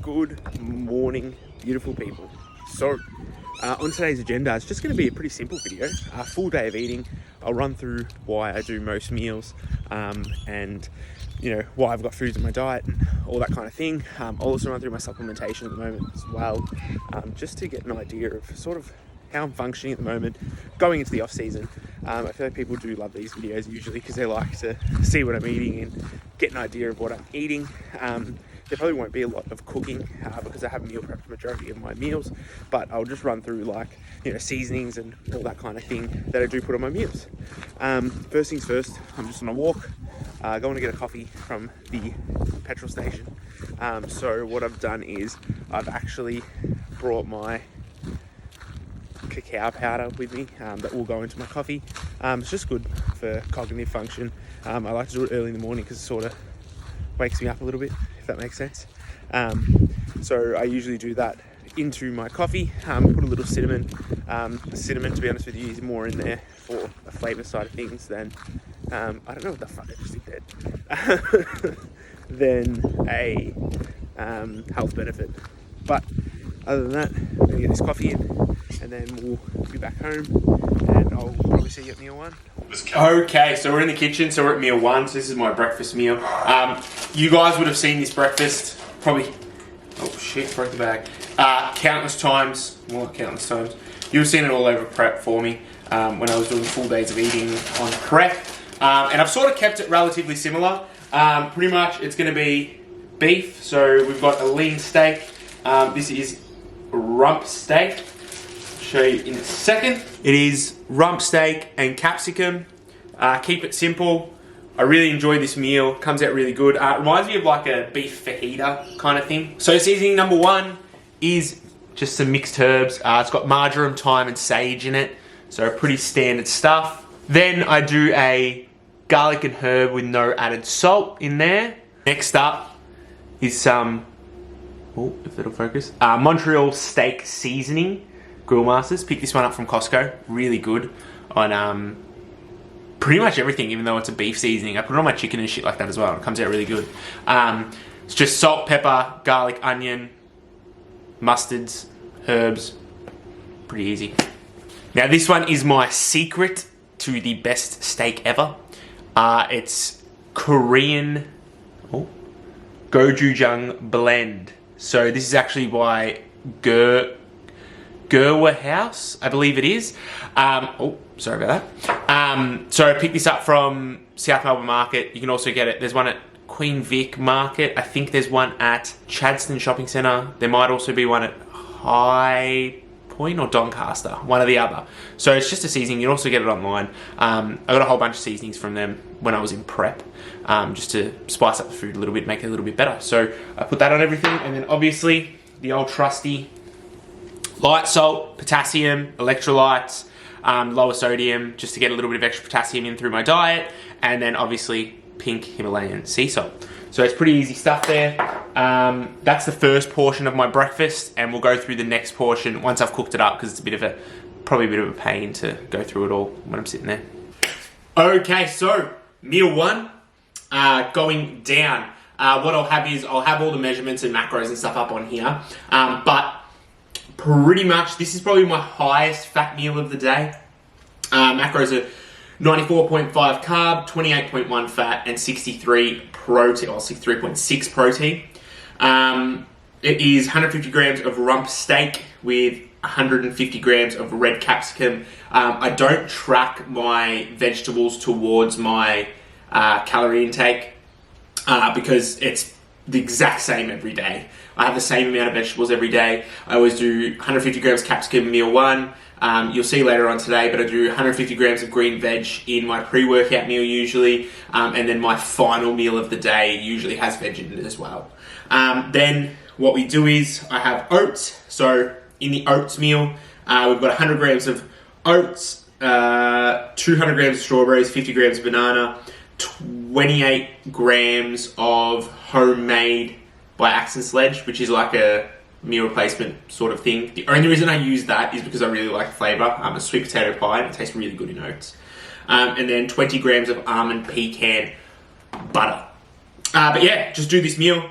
Good morning, beautiful people. So, on today's agenda, it's just going to be a pretty simple video. A full day of eating. I'll run through why I do most meals, and why I've got foods in my diet and all that kind of thing. I'll also run through my supplementation at the moment as well, just to get an idea of sort of how I'm functioning at the moment, going into the off season. I feel like people do love these videos usually because they like to see what I'm eating and get an idea of what I'm eating. There probably won't be a lot of cooking because I have meal prepped the majority of my meals, but I'll just run through seasonings and all that kind of thing that I do put on my meals. First things first, I'm just on a walk, going to get a coffee from the petrol station. So what I've done is I've actually brought my cacao powder with me that will go into my coffee. It's just good for cognitive function. I like to do it early in the morning because it sort of wakes me up a little bit, if that makes sense. So I usually do that into my coffee, put a little cinnamon. Cinnamon, to be honest with you, is more in there for the flavour side of things than, I don't know what the fuck I just did then, than a health benefit. But other than that, I'm going to get this coffee in and then we'll be back home and I'll probably see you at meal one. Okay, so we're in the kitchen, so we're at meal one, so this is my breakfast meal. You guys would have seen this breakfast probably, oh shit, broke the bag, countless times. You've seen it all over prep for me when I was doing full days of eating on prep. And I've sort of kept it relatively similar. Pretty much it's going to be beef, so we've got a lean steak. This is rump steak. Show you in a second. It is rump steak and capsicum. Keep it simple. I really enjoy this meal. Comes out really good. Reminds me of like a beef fajita kind of thing. So seasoning number one is just some mixed herbs. It's got marjoram, thyme and sage in it. So pretty standard stuff. Then I do a garlic and herb with no added salt in there. Next up is some, if it'll focus, Montreal steak seasoning. Grill Masters. Pick this one up from Costco. Really good on pretty much everything, even though it's a beef seasoning. I put it on my chicken and shit like that as well. It comes out really good. It's just salt, pepper, garlic, onion, mustards, herbs. Pretty easy. Now this one is my secret to the best steak ever. It's Korean gochujang blend. So this is actually by Gerwa House, I believe it is. Sorry about that. So I picked this up from South Melbourne Market. You can also get it. There's one at Queen Vic Market. I think there's one at Chadstone Shopping Centre. There might also be one at High Point or Doncaster, one or the other. So it's just a seasoning. You can also get it online. I got a whole bunch of seasonings from them when I was in prep, just to spice up the food a little bit, make it a little bit better. So I put that on everything, and then obviously the old trusty light salt, potassium, electrolytes, lower sodium, just to get a little bit of extra potassium in through my diet, and then obviously pink Himalayan sea salt. So it's pretty easy stuff there. That's the first portion of my breakfast, and we'll go through the next portion once I've cooked it up, because it's probably a bit of a pain to go through it all when I'm sitting there. Okay, so meal one, going down. What I'll have is I'll have all the measurements and macros and stuff up on here, but pretty much this is probably my highest fat meal of the day. Macros are 94.5 carb, 28.1 fat, and 63 protein, or 63.6 protein. It is 150 grams of rump steak with 150 grams of red capsicum. I don't track my vegetables towards my calorie intake because it's the exact same every day. I have the same amount of vegetables every day. I always do 150 grams capsicum meal one. You'll see later on today, but I do 150 grams of green veg in my pre-workout meal usually, and then my final meal of the day usually has veg in it as well. Then what we do is I have oats. So in the oats meal, we've got 100 grams of oats, 200 grams of strawberries, 50 grams of banana, 28 grams of homemade by Axe and Sledge, which is like a meal replacement sort of thing. The only reason I use that is because I really like the flavour. A sweet potato pie, and it tastes really good in oats. And then 20 grams of almond pecan butter. But yeah, just do this meal.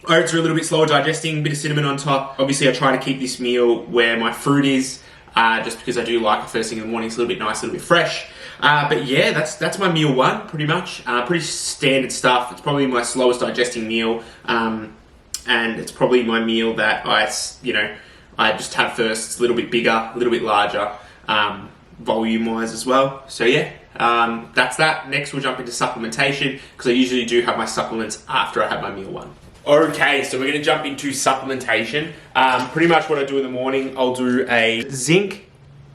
Oats are a little bit slower digesting, a bit of cinnamon on top. Obviously, I try to keep this meal where my fruit is, just because I do like the first thing in the morning. It's a little bit nice, a little bit fresh. But yeah, that's my meal one, pretty much. Pretty standard stuff. It's probably my slowest digesting meal, and it's probably my meal that I just have first. It's a little bit bigger, a little bit larger, volume-wise as well. So yeah, that's that. Next, we'll jump into supplementation, because I usually do have my supplements after I have my meal one. Okay, so we're going to jump into supplementation. Pretty much what I do in the morning, I'll do a zinc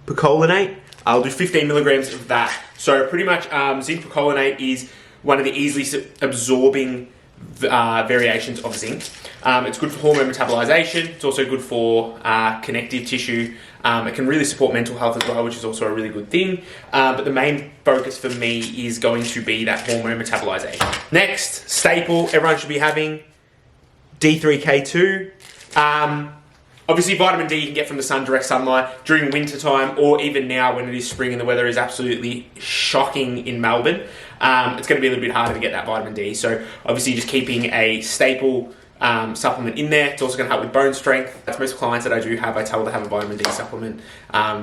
picolinate. I'll do 15 milligrams of that. So pretty much zinc picolinate is one of the easily absorbing variations of zinc. It's good for hormone metabolization. It's also good for connective tissue. It can really support mental health as well, which is also a really good thing. But the main focus for me is going to be that hormone metabolization. Next, staple everyone should be having, D3K2. Obviously, vitamin D you can get from the sun, direct sunlight, during winter time, or even now when it is spring and the weather is absolutely shocking in Melbourne. It's going to be a little bit harder to get that vitamin D. So obviously just keeping a staple supplement in there. It's also going to help with bone strength. That's most clients that I do have, I tell to have a vitamin D supplement,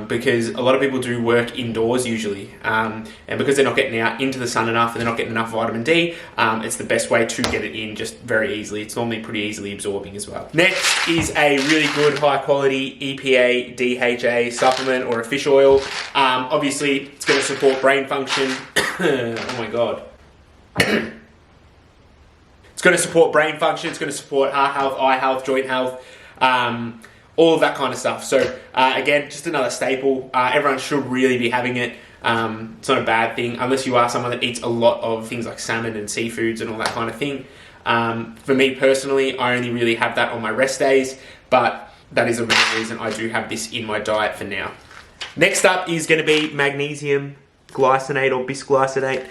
because a lot of people do work indoors usually, and because they're not getting out into the sun enough and they're not getting enough vitamin D, it's the best way to get it in just very easily. It's normally pretty easily absorbing as well. Next is a really good high quality EPA DHA supplement or a fish oil. Obviously it's going to support brain function. Oh my god. It's going to support brain function, it's going to support heart health, eye health, joint health, all of that kind of stuff. So again, just another staple. Everyone should really be having it. It's not a bad thing, unless you are someone that eats a lot of things like salmon and seafoods and all that kind of thing. For me personally, I only really have that on my rest days, but that is a real reason I do have this in my diet for now. Next up is going to be magnesium glycinate or bisglycinate.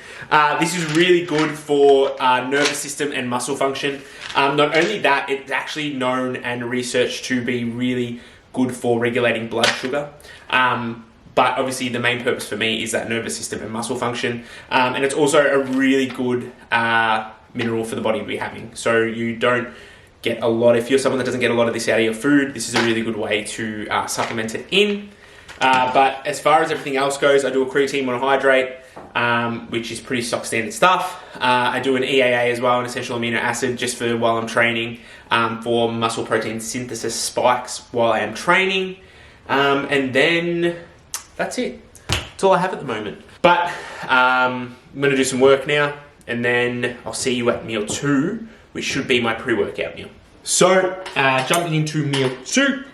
This is really good for nervous system and muscle function. Not only that, it's actually known and researched to be really good for regulating blood sugar. But obviously the main purpose for me is that nervous system and muscle function. And it's also a really good mineral for the body to be having. So you don't get a lot, if you're someone that doesn't get a lot of this out of your food, this is a really good way to supplement it in. But as far as everything else goes, I do a creatine monohydrate, which is pretty stock standard stuff. I do an EAA as well, an essential amino acid, just for while I'm training, for muscle protein synthesis spikes while I am training. And then that's it. That's all I have at the moment. But I'm going to do some work now, and then I'll see you at meal 2, which should be my pre-workout meal. So, jumping into meal 2.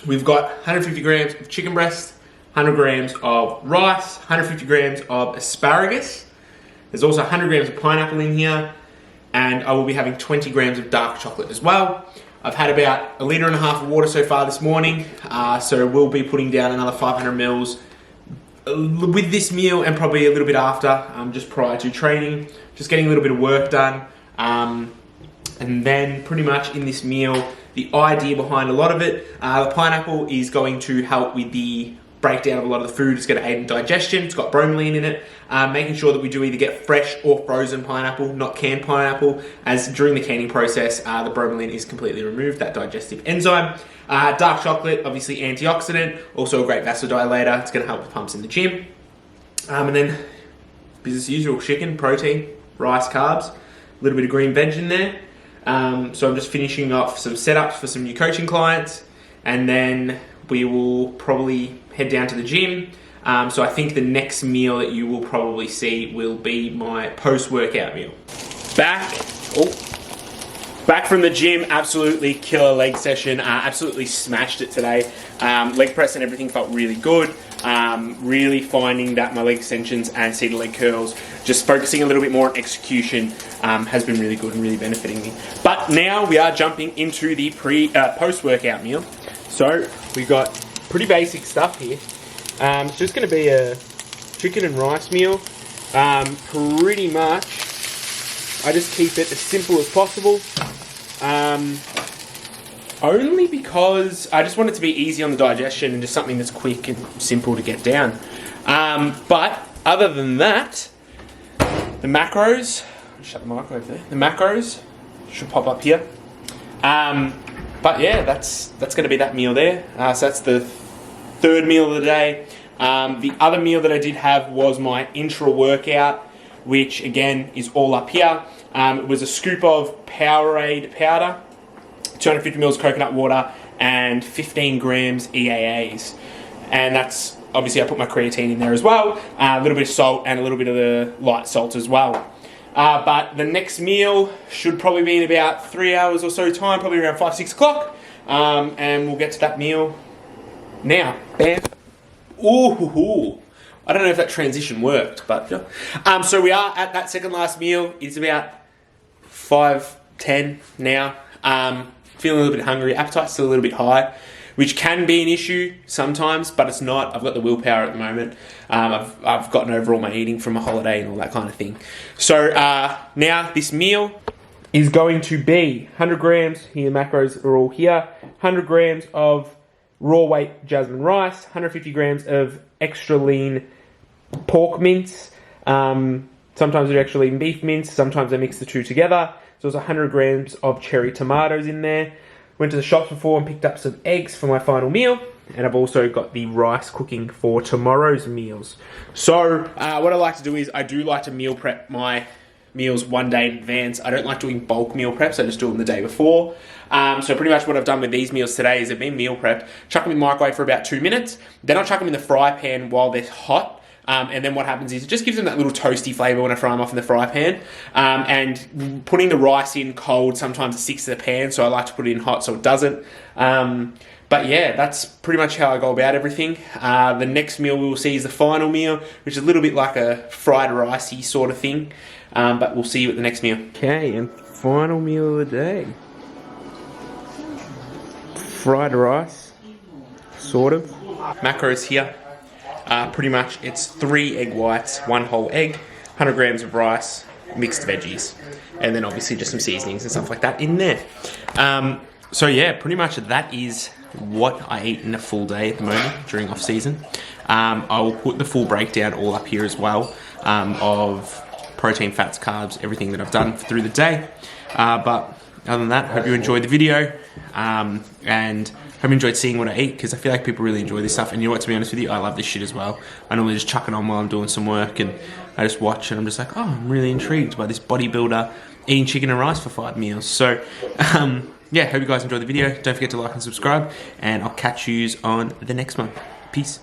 We've got 150 grams of chicken breast, 100 grams of rice, 150 grams of asparagus. There's also 100 grams of pineapple in here, and I will be having 20 grams of dark chocolate as well. I've had about 1.5 liters of water so far this morning, so we'll be putting down another 500 mils with this meal and probably a little bit after, just prior to training, just getting a little bit of work done. And then pretty much in this meal, the idea behind a lot of it, the pineapple is going to help with the breakdown of a lot of the food. It's going to aid in digestion. It's got bromelain in it. Making sure that we do either get fresh or frozen pineapple, not canned pineapple, as during the canning process, the bromelain is completely removed, that digestive enzyme. Dark chocolate, obviously antioxidant, also a great vasodilator. It's going to help with pumps in the gym. And then, business as usual, chicken, protein, rice, carbs, a little bit of green veg in there. So I'm just finishing off some setups for some new coaching clients, and then we will probably head down to the gym. So I think the next meal that you will probably see will be my post-workout meal. Back from the gym, absolutely killer leg session, absolutely smashed it today. Leg press and everything felt really good. Really finding that my leg extensions and seated leg curls, just focusing a little bit more on execution, has been really good and really benefiting me. But now we are jumping into the post-workout meal. So we've got pretty basic stuff here. It's just going to be a chicken and rice meal. Pretty much, I just keep it as simple as possible. Only because I just want it to be easy on the digestion and just something that's quick and simple to get down. But other than that, the macros, shut the microwave there. The macros should pop up here. But yeah, that's going to be that meal there. So that's the third meal of the day. The other meal that I did have was my intra-workout, which again is all up here. It was a scoop of Powerade powder, 250 mils coconut water, and 15 grams EAAs. And that's, obviously I put my creatine in there as well, a little bit of salt and a little bit of the light salt as well. But the next meal should probably be in about 3 hours or so time, probably around 5, 6 o'clock. And we'll get to that meal now. Bam. Ooh. I don't know if that transition worked, but so we are at that second last meal. It's about 5:10 now. Feeling a little bit hungry. Appetite's still a little bit high, which can be an issue sometimes, but it's not. I've got the willpower at the moment. I've gotten over all my eating from a holiday and all that kind of thing. So now this meal is going to be 100 grams. Here, the macros are all here. 100 grams of raw weight jasmine rice, 150 grams of extra lean pork mince. Sometimes I do extra lean beef mince. Sometimes I mix the two together. So there's 100 grams of cherry tomatoes in there. Went to the shops before and picked up some eggs for my final meal. And I've also got the rice cooking for tomorrow's meals. So what I like to do is I do like to meal prep my meals 1 day in advance. I don't like doing bulk meal preps. I just do them the day before. So pretty much what I've done with these meals today is they've been meal prepped. Chuck them in the microwave for about 2 minutes. Then I'll chuck them in the fry pan while they're hot. And then what happens is it just gives them that little toasty flavour when I fry them off in the fry pan. And putting the rice in cold, sometimes it sticks to the pan, so I like to put it in hot so it doesn't. But yeah, that's pretty much how I go about everything. The next meal we will see is the final meal, which is a little bit like a fried ricey sort of thing. But we'll see you at the next meal. Okay, and final meal of the day. Fried rice, sort of. Macros here. Pretty much it's 3 egg whites, 1 whole egg, 100 grams of rice, mixed veggies, and then obviously just some seasonings and stuff like that in there. So yeah, pretty much that is what I eat in a full day at the moment during off season. I will put the full breakdown all up here as well of protein, fats, carbs, everything that I've done through the day. But other than that, hope you enjoyed the video, and hope you enjoyed seeing what I eat, because I feel like people really enjoy this stuff. And you know what, to be honest with you, I love this shit as well. I normally just chuck it on while I'm doing some work, and I just watch and I'm just like, oh, I'm really intrigued by this bodybuilder eating chicken and rice for 5 meals. So yeah, hope you guys enjoyed the video. Don't forget to like and subscribe, and I'll catch yous on the next one. Peace.